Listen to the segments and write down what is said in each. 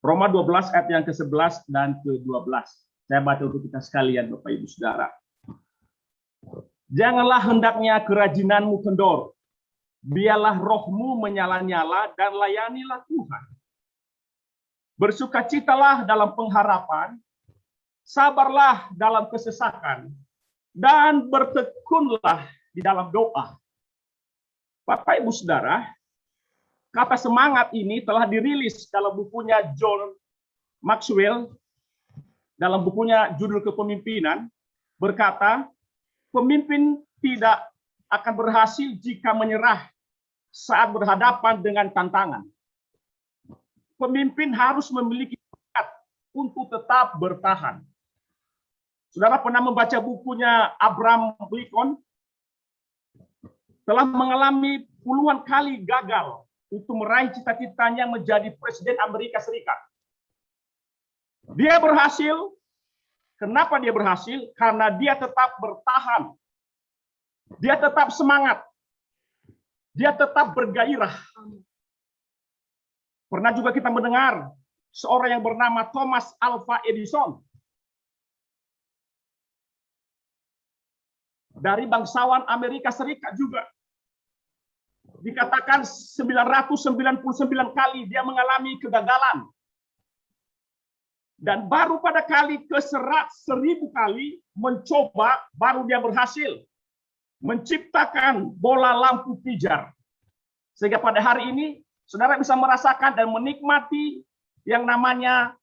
Roma 12 ayat yang ke-11 dan ke-12. Saya baca untuk kita sekalian, Bapak Ibu Saudara. Janganlah hendaknya kerajinanmu kendor. Biarlah rohmu menyala-nyala dan layanilah Tuhan. Bersukacitalah dalam pengharapan, sabarlah dalam kesesakan, dan bertekunlah di dalam doa. Bapak Ibu Saudara, kata semangat ini telah dirilis dalam bukunya John Maxwell, dalam bukunya Judul Kepemimpinan, berkata, pemimpin tidak akan berhasil jika menyerah saat berhadapan dengan tantangan. Pemimpin harus memiliki bakat untuk tetap bertahan. Saudara pernah membaca bukunya Abraham Lincoln? Telah mengalami puluhan kali gagal untuk meraih cita-citanya menjadi Presiden Amerika Serikat. Dia berhasil. Kenapa dia berhasil? Karena dia tetap bertahan. Dia tetap semangat. Dia tetap bergairah. Pernah juga kita mendengar seorang yang bernama Thomas Alva Edison. Dari bangsawan Amerika Serikat juga. Dikatakan 999 kali dia mengalami kegagalan. Dan baru pada kali ke-1000 kali mencoba, baru dia berhasil menciptakan bola lampu pijar. Sehingga pada hari ini, saudara bisa merasakan dan menikmati yang namanya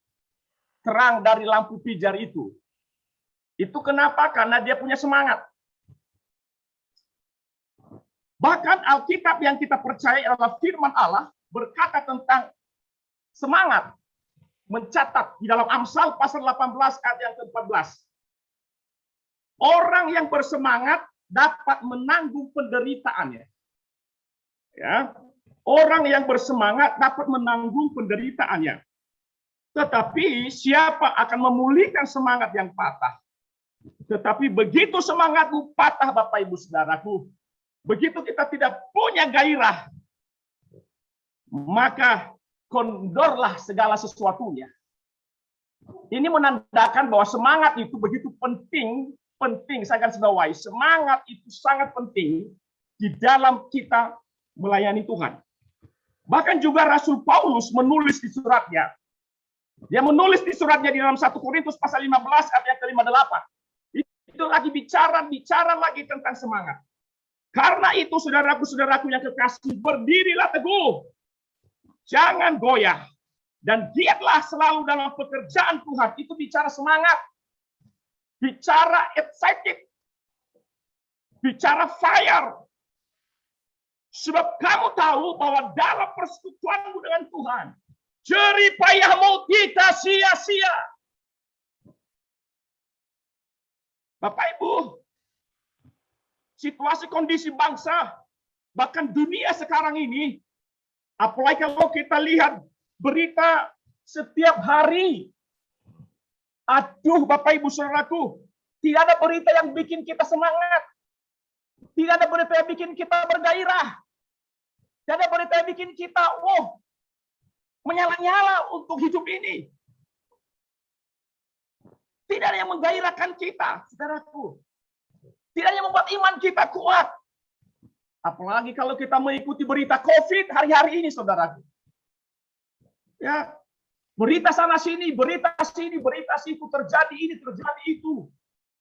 terang dari lampu pijar itu. Itu kenapa? Karena dia punya semangat. Bahkan Alkitab yang kita percaya adalah firman Allah berkata tentang semangat. Mencatat di dalam Amsal pasal 18 ayat yang ke-14. Orang yang bersemangat dapat menanggung penderitaannya. Ya. Orang yang bersemangat dapat menanggung penderitaannya. Tetapi siapa akan memulihkan semangat yang patah? Tetapi begitu semangatmu patah, Bapak Ibu Saudaraku, begitu kita tidak punya gairah, maka kondorlah segala sesuatunya. Ini menandakan bahwa semangat itu begitu penting, saya akan sebawahi. Semangat itu sangat penting di dalam kita melayani Tuhan. Bahkan juga Rasul Paulus menulis di suratnya. Dia menulis di suratnya di dalam 1 Korintus pasal 15 ayat yang ke-58. Itu lagi bicara lagi tentang semangat. Karena itu saudaraku yang kekasih, berdirilah teguh. Jangan goyah. Dan giatlah selalu dalam pekerjaan Tuhan. Itu bicara semangat. Bicara excited. Bicara fire. Sebab kamu tahu bahwa dalam persekutuanmu dengan Tuhan, jerih payahmu tidak sia-sia. Bapak Ibu, situasi kondisi bangsa, bahkan dunia sekarang ini, apalagi kalau kita lihat berita setiap hari. Aduh, Bapak Ibu Saudaraku, tidak ada berita yang bikin kita semangat. Tidak ada berita yang bikin kita bergairah. Tidak ada berita yang bikin kita, menyala-nyala untuk hidup ini. Tidak ada yang menggairahkan kita, saudaraku. Tidak ada yang membuat iman kita kuat. Apalagi kalau kita mengikuti berita COVID hari-hari ini, saudaraku. Ya, berita sana sini, berita situ, terjadi ini, terjadi itu.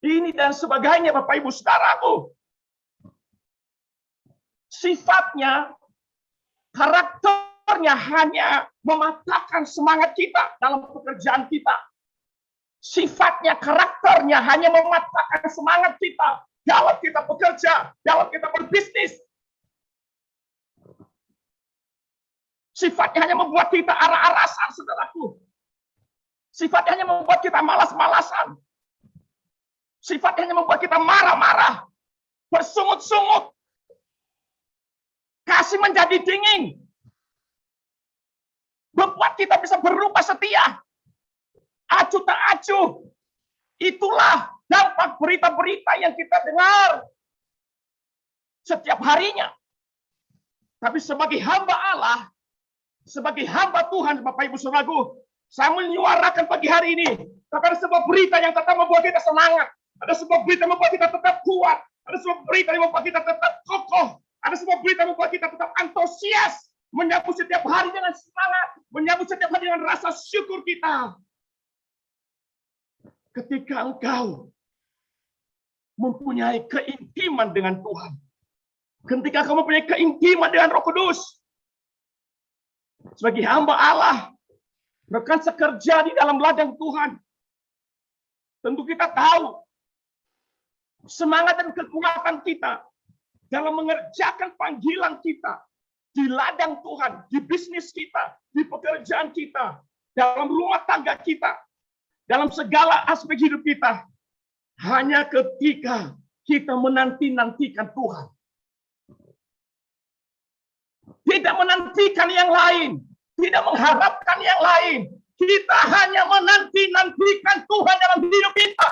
Ini dan sebagainya, Bapak Ibu Saudaraku. Sifatnya, karakternya hanya mematahkan semangat kita dalam pekerjaan kita. Sifatnya, karakternya hanya mematahkan semangat kita dalam kita bekerja, dalam kita berbisnis. Sifatnya hanya membuat kita arah-arasan, saudaraku. Sifatnya hanya membuat kita malas-malasan. Sifatnya hanya membuat kita marah-marah, bersungut-sungut, kasih menjadi dingin, membuat kita bisa berubah setia, acuh tak acuh. Itulah dampak berita-berita yang kita dengar setiap harinya. Tapi sebagai hamba Allah, sebagai hamba Tuhan, Bapak Ibu Saudaraku, Saya menyuarakan pagi hari ini, tapi ada sebuah berita yang tetap membuat kita semangat. Ada sebuah berita yang membuat kita tetap kuat. Ada sebuah berita yang membuat kita tetap kokoh. Ada sebuah berita yang membuat kita tetap antusias. Menyambut setiap hari dengan semangat. Menyambut setiap hari dengan rasa syukur kita. Ketika engkau mempunyai keintiman dengan Tuhan. Ketika engkau mempunyai keintiman dengan Roh Kudus. Sebagai hamba Allah. Rekan sekerja di dalam ladang Tuhan. Tentu kita tahu semangat dan kekuatan kita dalam mengerjakan panggilan kita di ladang Tuhan, di bisnis kita, di pekerjaan kita, dalam rumah tangga kita, dalam segala aspek hidup kita, hanya ketika kita menanti-nantikan Tuhan. Tidak menantikan yang lain, tidak mengharapkan yang lain. Kita hanya menanti-nantikan Tuhan dalam hidup kita.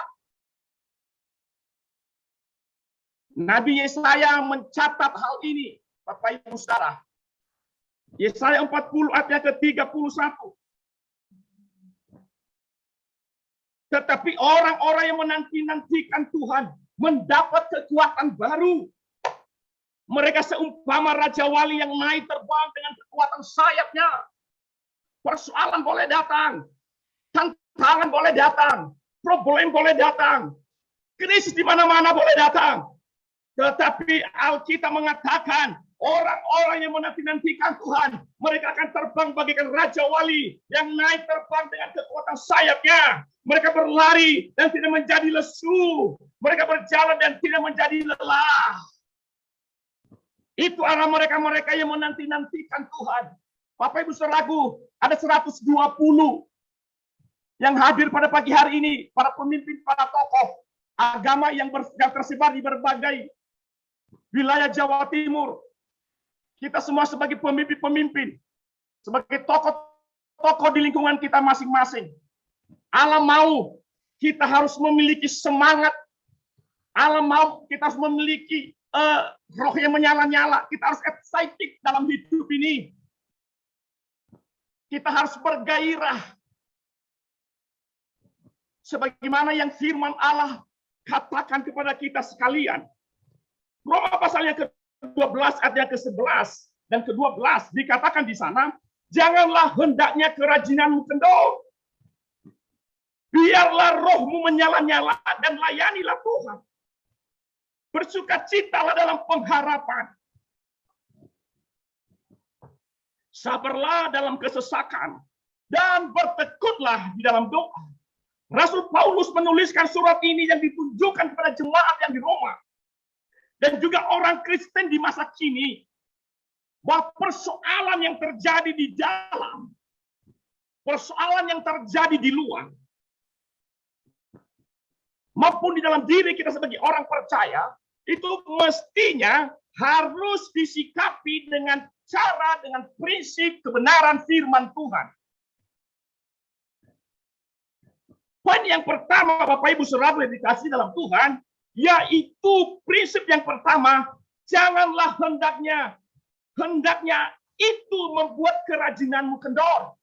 Nabi Yesaya mencatat hal ini, Bapak Ibu Saudara. Yesaya 40 ayat ke-31. Tetapi orang-orang yang menanti-nantikan Tuhan mendapat kekuatan baru. Mereka seumpama Raja Wali yang naik terbang dengan kekuatan sayapnya. Persoalan boleh datang, tantangan boleh datang, problem boleh datang, krisis di mana-mana boleh datang. Tetapi Alkitab mengatakan orang-orang yang menanti-nantikan Tuhan, mereka akan terbang bagaikan Raja Wali yang naik terbang dengan kekuatan sayapnya. Mereka berlari dan tidak menjadi lesu. Mereka berjalan dan tidak menjadi lelah. Itu adalah mereka-mereka yang menanti-nantikan Tuhan. Bapak Ibu Saudaraku, ada 120 yang hadir pada pagi hari ini, para pemimpin, para tokoh agama yang tersebar di berbagai wilayah Jawa Timur. Kita semua sebagai pemimpin-pemimpin, sebagai tokoh-tokoh di lingkungan kita masing-masing. Allah mau kita harus memiliki semangat. Allah mau kita harus memiliki roh yang menyala-nyala. Kita harus excited dalam hidup ini. Kita harus bergairah. Sebagaimana yang firman Allah katakan kepada kita sekalian. Roma pasalnya ke-12 ayat yang ke-11 dan ke-12 dikatakan di sana, janganlah hendaknya kerajinanmu kendor. Biarlah rohmu menyala-nyala dan layanilah Tuhan. Bersukacitalah dalam pengharapan. Sabarlah dalam kesesakan dan bertekunlah di dalam doa. Rasul Paulus menuliskan surat ini yang ditunjukkan kepada jemaat yang di Roma dan juga orang Kristen di masa kini, bahwa persoalan yang terjadi di dalam, persoalan yang terjadi di luar, maupun di dalam diri kita sebagai orang percaya, itu mestinya harus disikapi dengan cara, dengan prinsip kebenaran firman Tuhan. Poin yang pertama, Bapak Ibu Saudara yang dikasihi dalam Tuhan, yaitu prinsip yang pertama, janganlah hendaknya itu membuat kerajinanmu kendor.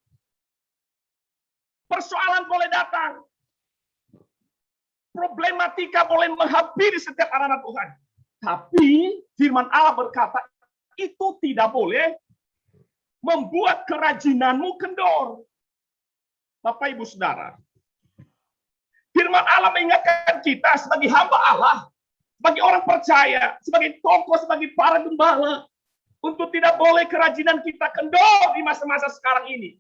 Persoalan boleh datang, problematika boleh menghampiri setiap anak-anak Tuhan. Tapi firman Allah berkata, itu tidak boleh membuat kerajinanmu kendor. Bapak Ibu Saudara, firman Allah mengingatkan kita sebagai hamba Allah, sebagai orang percaya, sebagai tokoh, sebagai para gembala, untuk tidak boleh kerajinan kita kendor di masa-masa sekarang ini.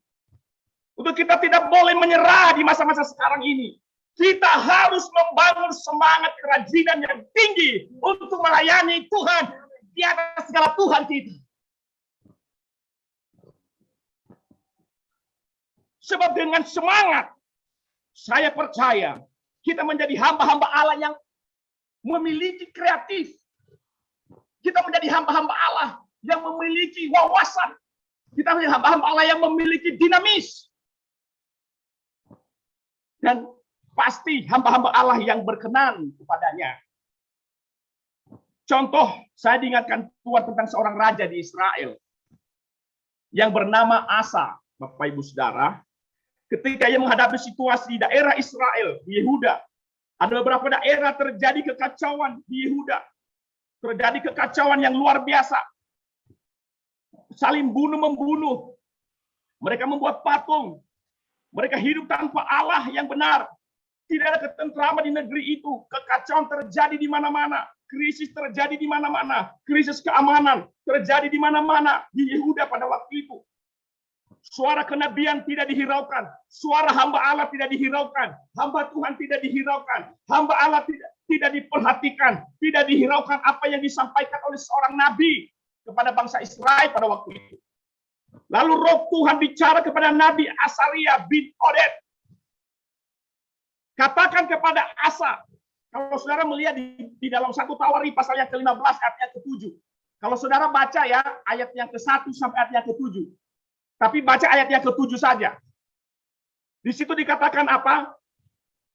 Untuk kita tidak boleh menyerah di masa-masa sekarang ini. Kita harus membangun semangat kerajinan yang tinggi untuk melayani Tuhan di atas segala Tuhan kita. Sebab dengan semangat, saya percaya kita menjadi hamba-hamba Allah yang memiliki kreatif. Kita menjadi hamba-hamba Allah yang memiliki wawasan. Kita menjadi hamba-hamba Allah yang memiliki dinamis. Dan pasti hamba-hamba Allah yang berkenan kepadanya. Contoh, saya diingatkan Tuhan tentang seorang raja di Israel yang bernama Asa, Bapak Ibu Saudara. ketika ia menghadapi situasi di daerah Israel, di Yehuda. Ada beberapa daerah terjadi kekacauan di Yehuda. Terjadi kekacauan yang luar biasa. Saling bunuh-membunuh. Mereka membuat patung. Mereka hidup tanpa Allah yang benar. Tidak ada ketentraman di negeri itu. Kekacauan terjadi di mana-mana. Krisis terjadi di mana-mana. Krisis keamanan terjadi di mana-mana di Yehuda pada waktu itu. Suara kenabian tidak dihiraukan. Suara hamba Allah tidak dihiraukan. Hamba Tuhan tidak dihiraukan. Hamba Allah tidak diperhatikan. Tidak dihiraukan apa yang disampaikan oleh seorang nabi kepada bangsa Israel pada waktu itu. Lalu roh Tuhan bicara kepada Nabi Asaria bin Oded. Katakan kepada Asa. Kalau saudara melihat di dalam 1 Tawari pasal yang ke-15 ayat yang ke-7. Kalau saudara baca ya ayat yang ke-1 sampai ayat yang ke-7. Tapi baca ayat yang ke-7 saja. Di situ dikatakan apa?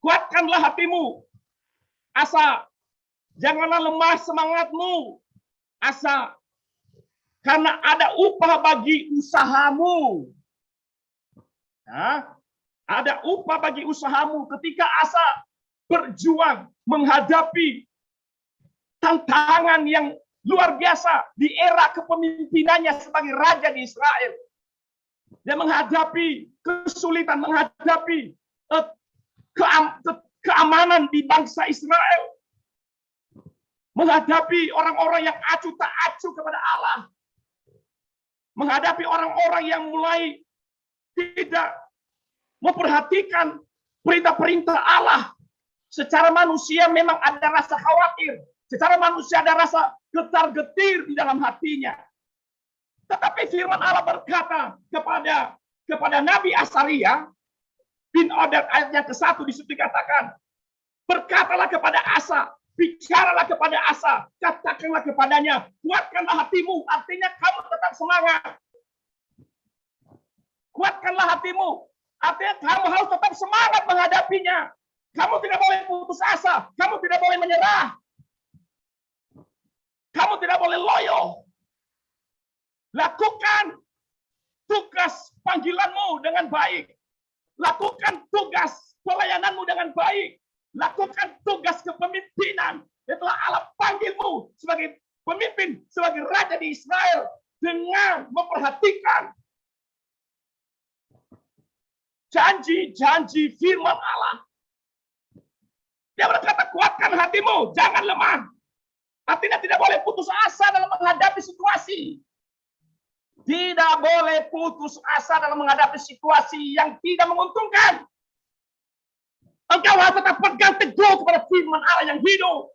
Kuatkanlah hatimu, Asa. Janganlah lemah semangatmu, Asa. Karena ada upah bagi usahamu. Nah, ada upah bagi usahamu ketika Asa berjuang menghadapi tantangan yang luar biasa di era kepemimpinannya sebagai raja di Israel. Dia menghadapi kesulitan, menghadapi keamanan di bangsa Israel. Menghadapi orang-orang yang acuh tak acuh kepada Allah. Menghadapi orang-orang yang mulai tidak memperhatikan perintah-perintah Allah. Secara manusia memang ada rasa khawatir. Secara manusia ada rasa getar-getir di dalam hatinya. Tetapi firman Allah berkata kepada Nabi Asaria bin Oded ayat yang ke-1 di situ dikatakan, berkatalah kepada Asa, bicaralah kepada Asa, katakanlah kepadanya, kuatkanlah hatimu, artinya kamu tetap semangat. Kuatkanlah hatimu, artinya kamu harus tetap semangat menghadapinya. Kamu tidak boleh putus asa, kamu tidak boleh menyerah. Kamu tidak boleh loyo. Lakukan tugas panggilanmu dengan baik. Lakukan tugas pelayananmu dengan baik. Lakukan tugas kepemimpinan. Itulah Allah panggilmu sebagai pemimpin, sebagai raja di Israel. Dengan memperhatikan janji-janji firman Allah. Dia berkata, kuatkan hatimu, jangan lemah. Artinya tidak boleh putus asa dalam menghadapi situasi. Tidak boleh putus asa dalam menghadapi situasi yang tidak menguntungkan. Engkau harus tetap pegang teguh kepada firman Allah yang hidup.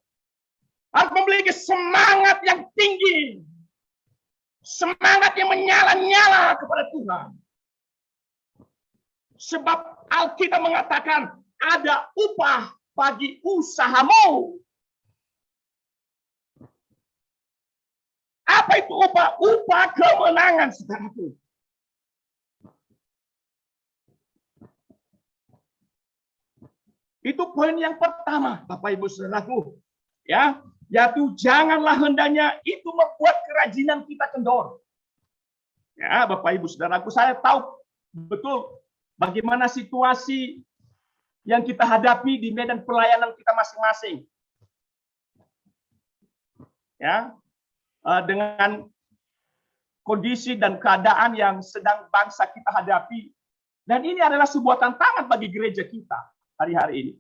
Harus memiliki semangat yang tinggi. Semangat yang menyala-nyala kepada Tuhan. Sebab Alkitab mengatakan ada upah bagi usahamu. Apa itu upah? Upah kemenangan, saudaraku. Itu poin yang pertama, Bapak Ibu Saudaraku. Ya, yaitu janganlah hendaknya itu membuat kerajinan kita kendor. Ya, Bapak Ibu Saudaraku, saya tahu betul bagaimana situasi yang kita hadapi di medan pelayanan kita masing-masing. Ya, dengan kondisi dan keadaan yang sedang bangsa kita hadapi. Dan ini adalah sebuah tantangan bagi gereja kita hari-hari ini.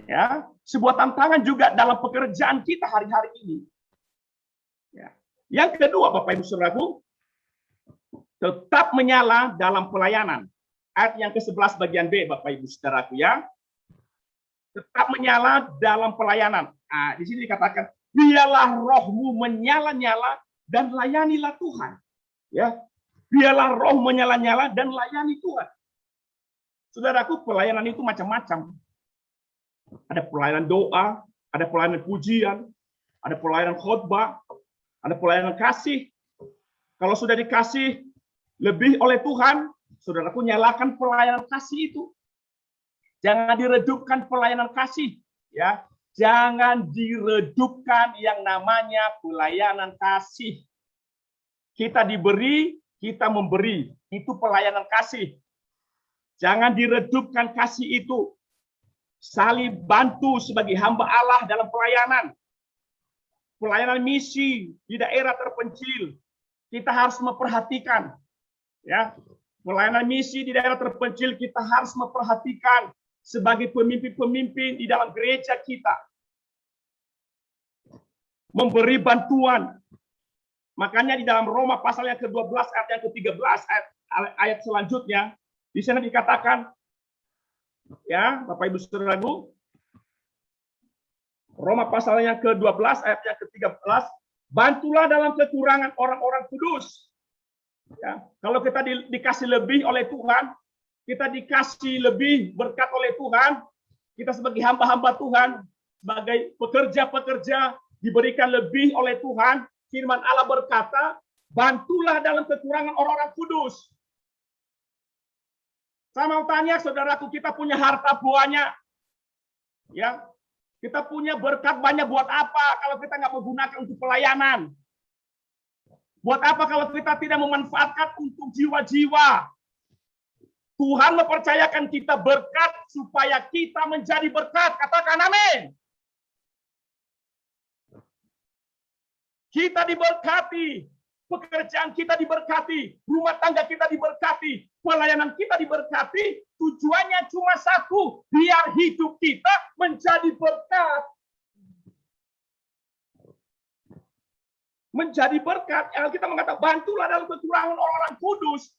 Ya, sebuah tantangan juga dalam pekerjaan kita hari-hari ini. Ya. Yang kedua, Bapak Ibu Saudaraku, tetap menyala dalam pelayanan. Ayat yang ke-11 bagian B, Bapak Ibu Saudaraku ya. Tetap menyala dalam pelayanan. Nah, di sini dikatakan, biarlah rohmu menyala-nyala dan layanilah Tuhan. Ya, biarlah roh menyala-nyala dan layani Tuhan. Saudaraku, pelayanan itu macam-macam. Ada pelayanan doa, ada pelayanan pujian, ada pelayanan khotbah, ada pelayanan kasih. Kalau sudah dikasih lebih oleh Tuhan, saudaraku nyalakan pelayanan kasih itu. Jangan diredupkan pelayanan kasih, ya. Jangan diredupkan yang namanya pelayanan kasih. Kita diberi, kita memberi. Itu pelayanan kasih. Jangan diredupkan kasih itu. Saling bantu sebagai hamba Allah dalam pelayanan. Pelayanan misi di daerah terpencil. Kita harus memperhatikan. Ya, pelayanan misi di daerah terpencil kita harus memperhatikan sebagai pemimpin-pemimpin di dalam gereja kita. Memberi bantuan. Makanya di dalam Roma pasal yang ke-12 ayat yang ke-13 ayat selanjutnya di sana dikatakan, ya Bapak Ibu Saudaraku, Roma pasal yang ke-12 ayat yang ke-13, bantulah dalam kekurangan orang-orang kudus. Ya, kalau kita dikasih lebih oleh Tuhan, kita dikasih lebih berkat oleh Tuhan, kita sebagai hamba-hamba Tuhan, sebagai pekerja-pekerja diberikan lebih oleh Tuhan. Firman Allah berkata, bantulah dalam kekurangan orang-orang kudus. Saya mau tanya saudaraku, kita punya harta banyak, ya, kita punya berkat banyak buat apa kalau kita nggak menggunakan untuk pelayanan? Buat apa kalau kita tidak memanfaatkan untuk jiwa-jiwa? Tuhan mempercayakan kita berkat supaya kita menjadi berkat. Katakan amin. Kita diberkati. Pekerjaan kita diberkati, rumah tangga kita diberkati, pelayanan kita diberkati, tujuannya cuma satu, biar hidup kita menjadi berkat. Menjadi berkat, yang kita mengatakan, bantulah dalam kekurangan orang-orang kudus,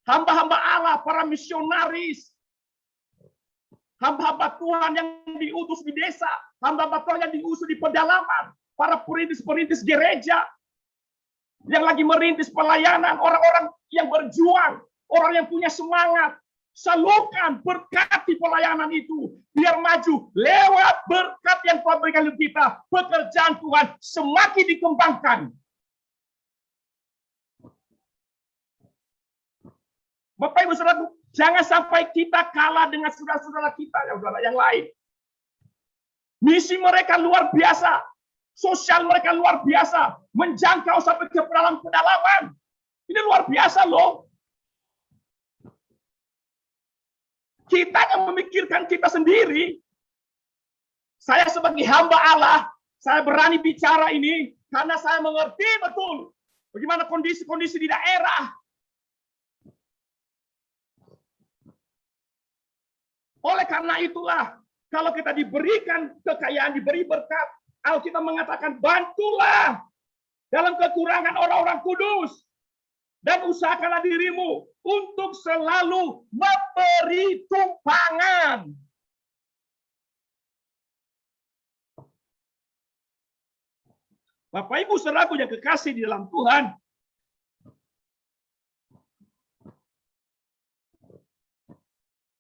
hamba-hamba Allah, para misionaris, hamba-hamba Tuhan yang diutus di desa, hamba-hamba Tuhan yang diutus di pedalaman, para perintis-perintis gereja, yang lagi merintis pelayanan, orang-orang yang berjuang, orang yang punya semangat, salurkan, berkati pelayanan itu, biar maju, lewat berkat yang Tuhan berikan kepada kita, pekerjaan Tuhan semakin dikembangkan. Bapak Ibu Saudara, jangan sampai kita kalah dengan saudara-saudara kita, yang lain. Misi mereka luar biasa. Sosial mereka luar biasa, menjangkau sampai ke pedalaman. Ini luar biasa loh. Kita yang memikirkan kita sendiri. Saya sebagai hamba Allah, saya berani bicara ini karena saya mengerti betul bagaimana kondisi-kondisi di daerah. Oleh karena itulah, kalau kita diberikan kekayaan, diberi berkat, Alkitab mengatakan, bantulah dalam kekurangan orang-orang kudus. Dan usahakanlah dirimu untuk selalu memberi tumpangan. Bapak Ibu Saudaraku yang kekasih di dalam Tuhan.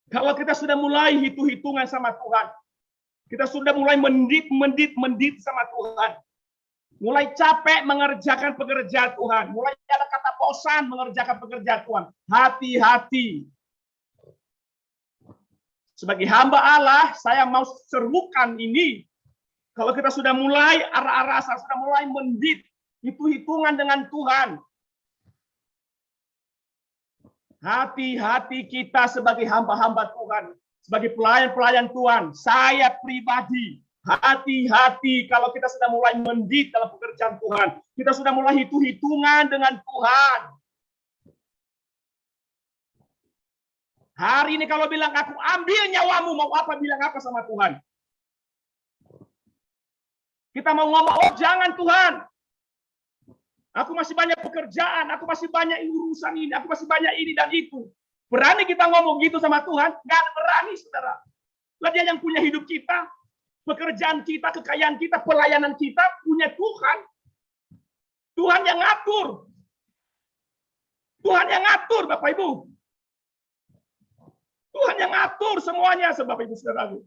Kalau kita sudah mulai hitung-hitungan sama Tuhan, kita sudah mulai mendit sama Tuhan. Mulai capek mengerjakan pekerjaan Tuhan. Mulai ada kata bosan mengerjakan pekerjaan Tuhan. Hati-hati. Sebagai hamba Allah, saya mau serukan ini. Kalau kita sudah mulai arah-arah, sudah mulai mendit, hitung-hitungan dengan Tuhan. Hati-hati kita sebagai hamba-hamba Tuhan. Sebagai pelayan-pelayan Tuhan, saya pribadi, hati-hati kalau kita sudah mulai mendit dalam pekerjaan Tuhan. Kita sudah mulai hitung-hitungan dengan Tuhan. Hari ini kalau bilang aku ambil nyawamu, mau apa bilang apa sama Tuhan? Kita mau ngomong, oh jangan Tuhan. Aku masih banyak pekerjaan, aku masih banyak urusan ini, aku masih banyak ini dan itu. Berani kita ngomong gitu sama Tuhan? Nggak berani, saudara. Lah dia yang punya hidup kita, pekerjaan kita, kekayaan kita, pelayanan kita, punya Tuhan. Tuhan yang ngatur. Tuhan yang ngatur, Bapak Ibu. Tuhan yang ngatur semuanya, Bapak Ibu Saudaraku.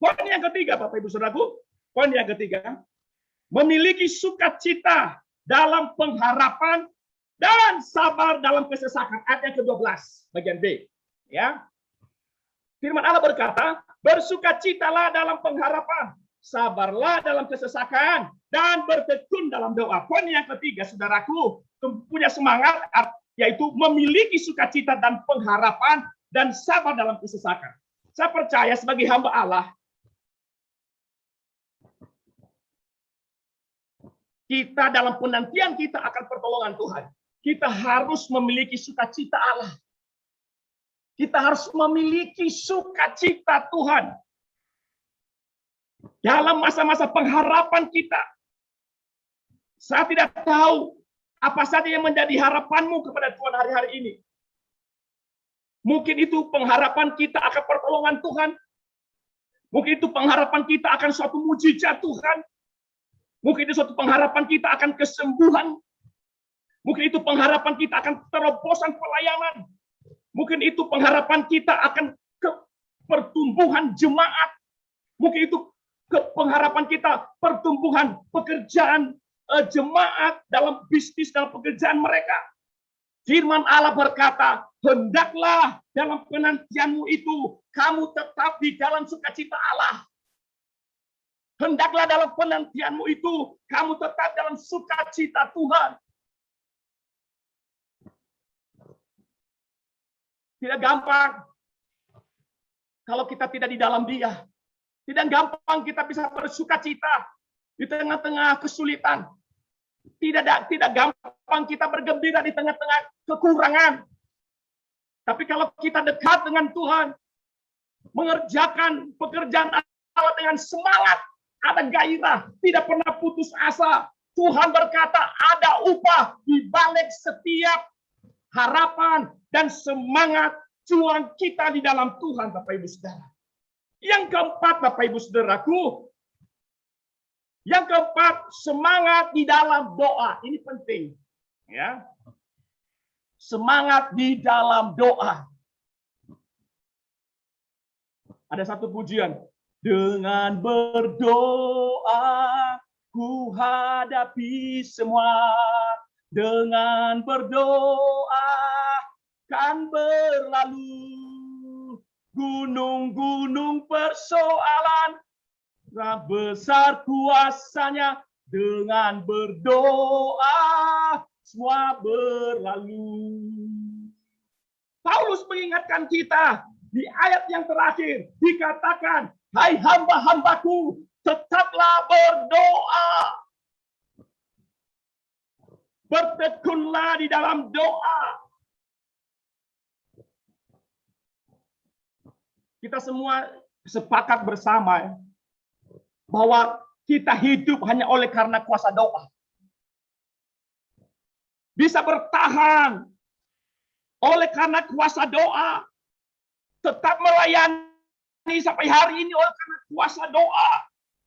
Poin yang ketiga, Bapak Ibu Saudaraku. Poin yang ketiga. Memiliki sukacita dalam pengharapan dan sabar dalam kesesakan. Ayat yang ke-12, bagian B. Ya. Firman Allah berkata, bersukacitalah dalam pengharapan, sabarlah dalam kesesakan, dan bertekun dalam doa. Poin yang ketiga, saudaraku, punya semangat, yaitu memiliki sukacita dan pengharapan, dan sabar dalam kesesakan. Saya percaya sebagai hamba Allah, kita dalam penantian kita akan pertolongan Tuhan, kita harus memiliki sukacita Allah. Kita harus memiliki sukacita Tuhan. Dalam masa-masa pengharapan kita. Saya tidak tahu apa saja yang menjadi harapanmu kepada Tuhan hari-hari ini. Mungkin itu pengharapan kita akan pertolongan Tuhan. Mungkin itu pengharapan kita akan suatu mujizat Tuhan. Mungkin itu suatu pengharapan kita akan kesembuhan. Mungkin itu pengharapan kita akan terobosan pelayanan. Mungkin itu pengharapan kita akan ke pertumbuhan jemaat. Mungkin itu pengharapan kita pertumbuhan pekerjaan jemaat dalam bisnis, dalam pekerjaan mereka. Firman Allah berkata, hendaklah dalam penantianmu itu kamu tetap di dalam sukacita Allah. Hendaklah dalam penantianmu itu kamu tetap dalam sukacita Tuhan. Tidak gampang kalau kita tidak di dalam Dia. Tidak gampang kita bisa bersukacita di tengah-tengah kesulitan. Tidak gampang kita bergembira di tengah-tengah kekurangan. Tapi kalau kita dekat dengan Tuhan, mengerjakan pekerjaan Allah dengan semangat, ada gairah, tidak pernah putus asa. Tuhan berkata ada upah di balik setiap harapan dan semangat juang kita di dalam Tuhan, Bapak Ibu Saudara. Yang keempat, Bapak Ibu Saudaraku, yang keempat, semangat di dalam doa. Ini penting, ya. Semangat di dalam doa. Ada satu pujian, dengan berdoa ku hadapi semua, dengan berdoa kan berlalu gunung-gunung persoalan, besar kuasanya, dengan berdoa semua berlalu. Paulus mengingatkan kita di ayat yang terakhir, dikatakan, hai hamba-hambaku, tetaplah berdoa. Bertekunlah di dalam doa. Kita semua sepakat bersama bahwa kita hidup hanya oleh karena kuasa doa. Bisa bertahan oleh karena kuasa doa. Tetap melayani sampai hari ini oleh karena kuasa doa.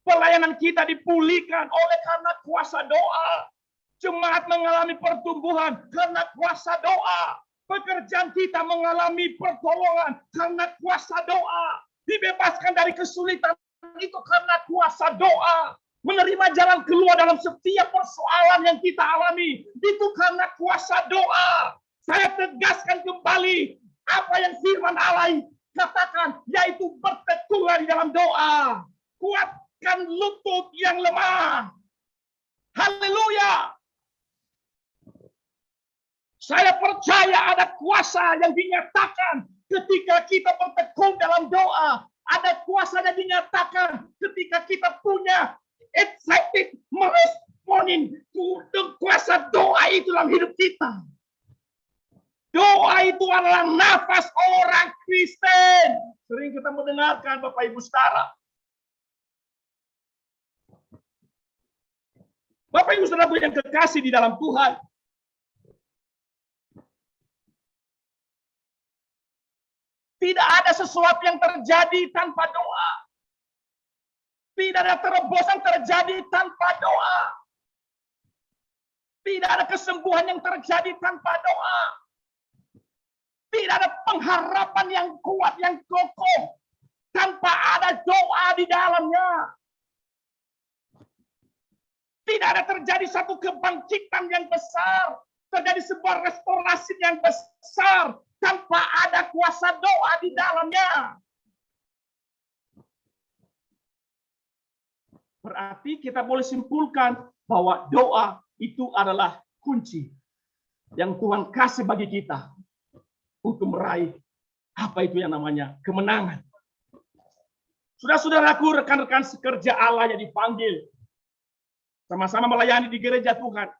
Pelayanan kita dipulihkan oleh karena kuasa doa. Jemaat mengalami pertumbuhan karena kuasa doa. Pekerjaan kita mengalami pertolongan karena kuasa doa. Dibebaskan dari kesulitan itu karena kuasa doa. Menerima jalan keluar dalam setiap persoalan yang kita alami itu karena kuasa doa. Saya tegaskan kembali apa yang firman Allah katakan, yaitu bertekunlah di dalam doa. Kuatkan lutut yang lemah. Haleluya. Saya percaya ada kuasa yang dinyatakan ketika kita bertekun dalam doa. Ada kuasa yang dinyatakan ketika kita punya excited meresponin kuasa doa itu dalam hidup kita. Doa itu adalah nafas orang Kristen. Sering kita mendengarkan Bapak Ibu Saudara. Bapak Ibu Saudara yang kekasih di dalam Tuhan. Tidak ada sesuatu yang terjadi tanpa doa. Tidak ada terobosan terjadi tanpa doa. Tidak ada kesembuhan yang terjadi tanpa doa. Tidak ada pengharapan yang kuat, yang kokoh, tanpa ada doa di dalamnya. Tidak ada terjadi satu kebangkitan yang besar, terjadi sebuah restorasi yang besar, tanpa ada kuasa doa di dalamnya. Berarti kita boleh simpulkan bahwa doa itu adalah kunci yang Tuhan kasih bagi kita untuk meraih apa itu yang namanya kemenangan. Saudara-saudaraku, rekan-rekan sekerja Allah yang dipanggil sama-sama melayani di gereja Tuhan,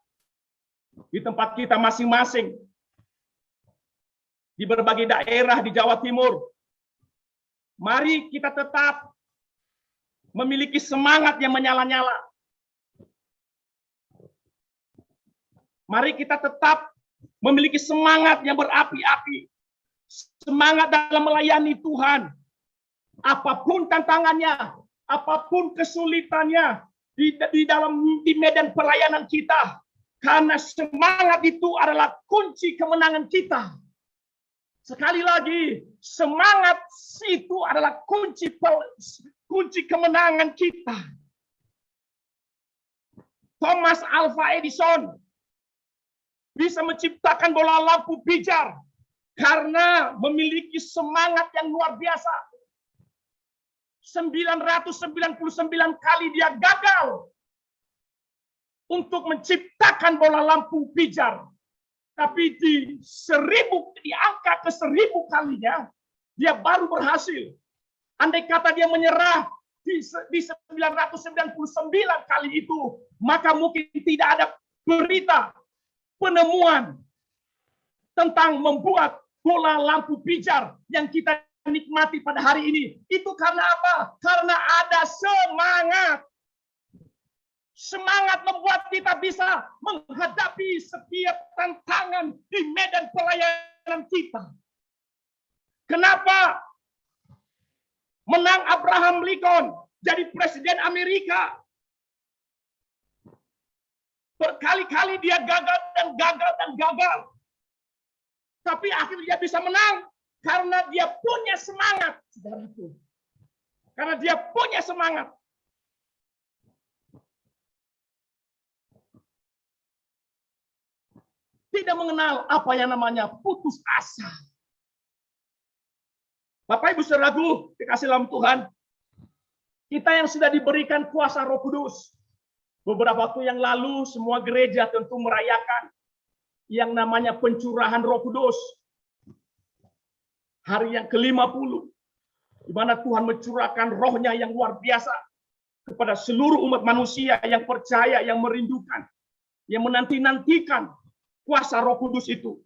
di tempat kita masing-masing, di berbagai daerah di Jawa Timur. Mari kita tetap memiliki semangat yang menyala-nyala. Mari kita tetap memiliki semangat yang berapi-api. Semangat dalam melayani Tuhan. Apapun tantangannya, apapun kesulitannya di medan pelayanan kita, karena semangat itu adalah kunci kemenangan kita. Sekali lagi, semangat itu adalah kunci kemenangan kita. Thomas Alva Edison bisa menciptakan bola lampu pijar karena memiliki semangat yang luar biasa. 999 kali dia gagal untuk menciptakan bola lampu pijar. Tapi di angka ke 1000 kalinya, dia baru berhasil. Andai kata dia menyerah di 999 kali itu, maka mungkin tidak ada berita penemuan tentang membuat bola lampu pijar yang kita nikmati pada hari ini. Itu karena apa? Karena ada semangat. Semangat membuat kita bisa menghadapi setiap tantangan di medan pelayanan kita. Kenapa menang Abraham Lincoln jadi presiden Amerika? Berkali-kali dia gagal dan gagal dan gagal. Tapi akhirnya dia bisa menang karena dia punya semangat, saudaraku. Karena dia punya semangat. Tidak mengenal apa yang namanya putus asa. Bapak Ibu saudaraku, dikasih dalam Tuhan, kita yang sudah diberikan kuasa Roh Kudus. Beberapa waktu yang lalu semua gereja tentu merayakan yang namanya pencurahan Roh Kudus. Hari yang ke-50, di mana Tuhan mencurahkan rohnya yang luar biasa kepada seluruh umat manusia yang percaya, yang merindukan, yang menanti-nantikan kuasa Roh Kudus itu.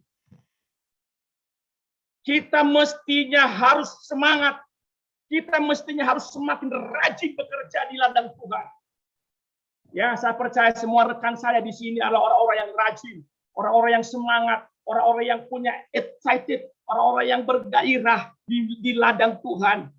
Kita mestinya harus semangat. Kita mestinya harus semakin rajin bekerja di ladang Tuhan. Ya, saya percaya semua rekan saya di sini adalah orang-orang yang rajin, orang-orang yang semangat, orang-orang yang punya excited, orang-orang yang bergairah di ladang Tuhan.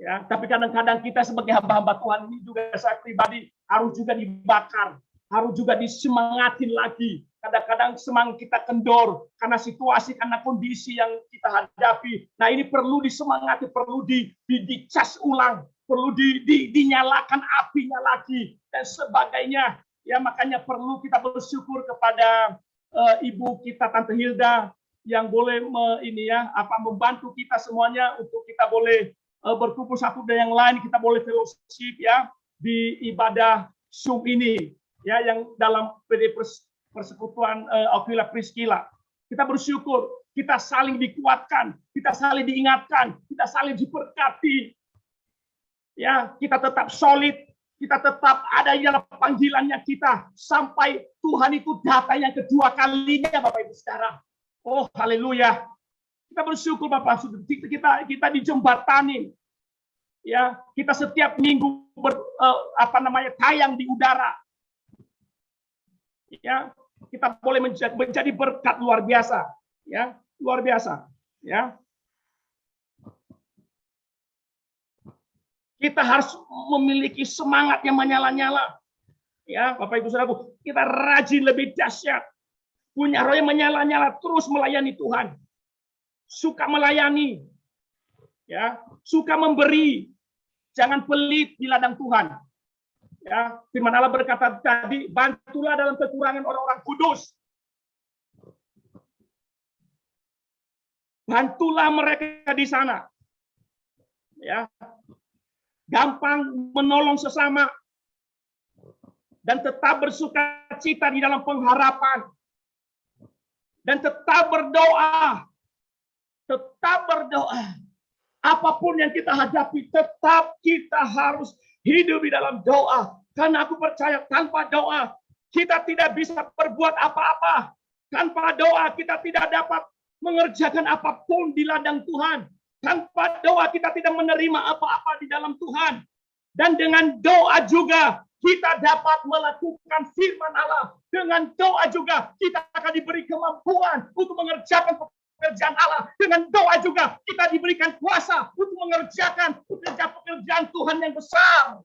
Ya, tapi kadang-kadang kita sebagai hamba-hamba Tuhan ini juga, saya pribadi harus juga dibakar, harus juga disemangatin lagi. Kadang-kadang semangat kita kendor karena situasi, karena kondisi yang kita hadapi. Nah, ini perlu disemangati, perlu dicas ulang, perlu dinyalakan apinya lagi dan sebagainya. Ya, makanya perlu kita bersyukur kepada ibu kita Tante Hilda yang boleh membantu kita semuanya untuk kita boleh berkumpul satu dengan yang lain, kita boleh fellowship ya di ibadah Zoom ini ya, yang dalam PD Persekutuan Aquila Priscilla. Kita bersyukur, kita saling dikuatkan, kita saling diingatkan, kita saling diberkati. Ya, kita tetap solid, kita tetap ada di dalam panggilannya kita sampai Tuhan itu datang yang kedua kalinya, Bapak Ibu saudara. Oh, haleluya. Kita bersyukur Bapak, kita dijembatani. Ya, kita setiap minggu tayang di udara. Ya, kita boleh menjadi berkat luar biasa, ya, luar biasa, ya. Kita harus memiliki semangat yang menyala-nyala. Ya, Bapak Ibu Saudaraku, kita rajin lebih dahsyat. Punya roh yang menyala-nyala, terus melayani Tuhan. Suka melayani. Ya, suka memberi. Jangan pelit di ladang Tuhan. Ya, firman Allah berkata tadi, bantulah dalam kekurangan orang-orang kudus. Bantulah mereka di sana. Ya. gampang menolong sesama, dan tetap bersuka cita di dalam pengharapan, dan tetap berdoa. Tetap berdoa. Apapun yang kita hadapi, tetap kita harus hidup di dalam doa. Karena aku percaya tanpa doa, kita tidak bisa berbuat apa-apa. Tanpa doa, kita tidak dapat mengerjakan apapun di ladang Tuhan. Tanpa doa, kita tidak menerima apa-apa di dalam Tuhan. Dan dengan doa juga, kita dapat melakukan firman Allah. Dengan doa juga, kita akan diberi kemampuan untuk mengerjakan pekerjaan Allah. Dengan doa juga kita diberikan kuasa untuk mengerjakan pekerjaan Tuhan yang besar.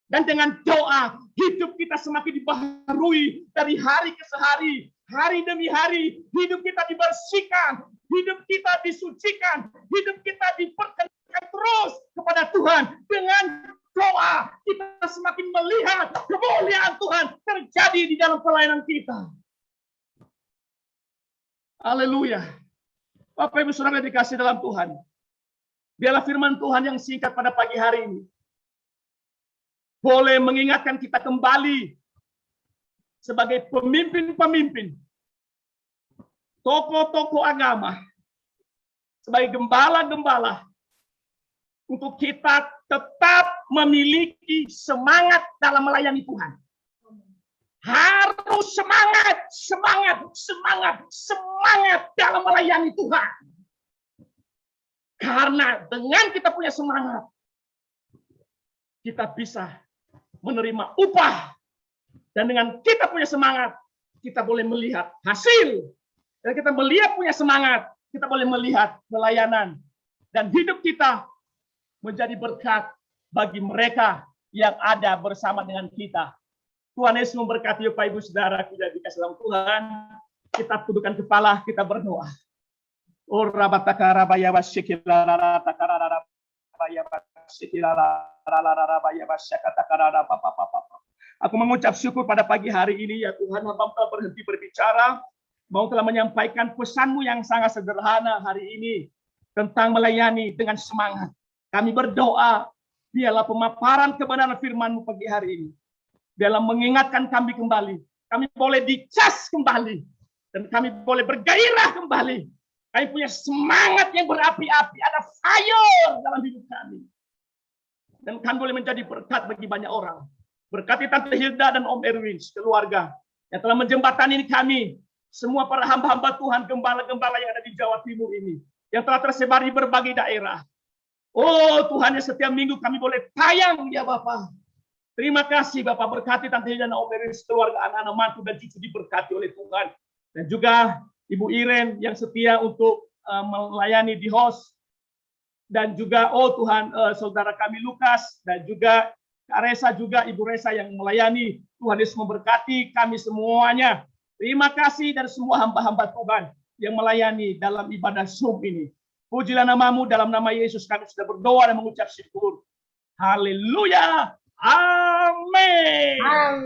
Dan dengan doa hidup kita semakin dibaharui dari hari ke hari, hari demi hari. Hidup kita dibersihkan, hidup kita disucikan, hidup kita diperkenalkan terus kepada Tuhan. Dengan doa kita semakin melihat kemuliaan Tuhan terjadi di dalam pelayanan kita. Haleluya. Bapak Ibu Saudara dikasih dalam Tuhan. Biarlah firman Tuhan yang singkat pada pagi hari ini boleh mengingatkan kita kembali sebagai pemimpin-pemimpin, tokoh-tokoh agama, sebagai gembala-gembala, untuk kita tetap memiliki semangat dalam melayani Tuhan. Harus semangat dalam melayani Tuhan. Karena dengan kita punya semangat, kita bisa menerima upah. Dan dengan kita punya semangat, kita boleh melihat hasil. Dan kita melihat punya semangat, kita boleh melihat pelayanan. Dan hidup kita menjadi berkat bagi mereka yang ada bersama dengan kita. Tuhan Yesus memberkati Bapak Ibu Saudara kita dikasih dalam Tuhan. Kita tundukkan kepala, kita berdoa. Aku mengucap syukur pada pagi hari ini ya Tuhan, hamba telah berhenti berbicara, mau telah menyampaikan pesan-Mu yang sangat sederhana hari ini tentang melayani dengan semangat. Kami berdoa, biarlah pemaparan kebenaran firman-Mu pagi hari ini, biarlah mengingatkan kami kembali. Kami boleh dicas kembali. Dan kami boleh bergairah kembali. Kami punya semangat yang berapi-api. Ada fire dalam hidup kami. Dan kami boleh menjadi berkat bagi banyak orang. Berkati Tante Hilda dan Om Erwin, keluarga. Yang telah menjembatani kami. Semua para hamba-hamba Tuhan, gembala-gembala yang ada di Jawa Timur ini. Yang telah tersebar di berbagai daerah. Oh Tuhan, yang setiap minggu kami boleh tayang ya Bapak. Terima kasih Bapak, berkati Tante Hilda dan Om Erwin, keluarga, anak-anak mantu dan cucu diberkati oleh Tuhan. Dan juga Ibu Iren yang setia untuk melayani di host. Dan juga oh Tuhan, saudara kami Lukas dan juga Kak Resa, juga Ibu Resa yang melayani. Tuhan Yesus memberkati kami semuanya. Terima kasih dan semua hamba-hamba Tuhan yang melayani dalam ibadah Zoom ini. Pujilah nama-Mu, dalam nama Yesus kami sudah berdoa dan mengucap syukur. Haleluya. Amin.